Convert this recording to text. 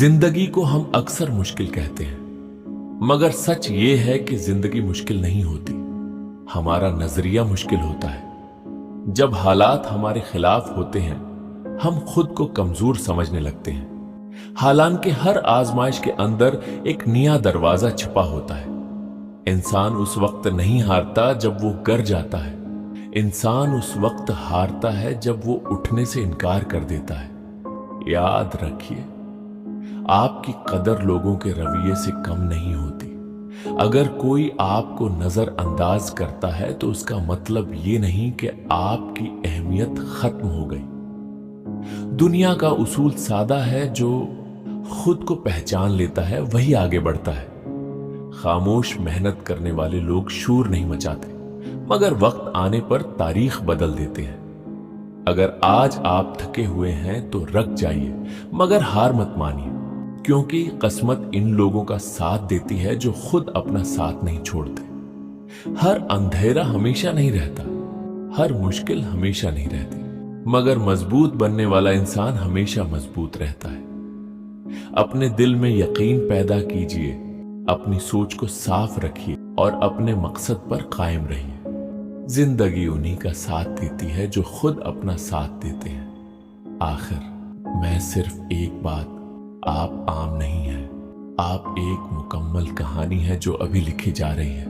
जिंदगी को हम अक्सर मुश्किल कहते हैं, मगर सच ये है कि जिंदगी मुश्किल नहीं होती, हमारा नजरिया मुश्किल होता है। जब हालात हमारे खिलाफ होते हैं, हम खुद को कमजोर समझने लगते हैं। हालांकि हर आजमाइश के अंदर एक नया दरवाजा छिपा होता है। इंसान उस वक्त नहीं हारता जब वो गर जाता है, इंसान उस वक्त हारता है जब वो उठने से इनकार कर देता है। याद रखिए, आपकी कदर लोगों के रवैये से कम नहीं होती। अगर कोई आपको नजरअंदाज करता है तो उसका मतलब ये नहीं कि आपकी अहमियत खत्म हो गई। दुनिया का उसूल सादा है, जो खुद को पहचान लेता है वही आगे बढ़ता है। खामोश मेहनत करने वाले लोग शोर नहीं मचाते, मगर वक्त आने पर तारीख बदल देते हैं। अगर आज आप थके हुए हैं तो रख जाइए, मगर हार मत मानिए, क्योंकि किस्मत इन लोगों का साथ देती है जो खुद अपना साथ नहीं छोड़ते। हर अंधेरा हमेशा नहीं रहता, हर मुश्किल हमेशा नहीं रहती, मगर मजबूत बनने वाला इंसान हमेशा मजबूत रहता है। अपने दिल में यकीन पैदा कीजिए, अपनी सोच को साफ रखिए और अपने मकसद पर कायम रहिए। जिंदगी उन्हीं का साथ देती है जो खुद अपना साथ देते हैं। आखिर मैं सिर्फ एक बात, आप आम नहीं हैं, आप एक मुकम्मल कहानी है जो अभी लिखी जा रही है।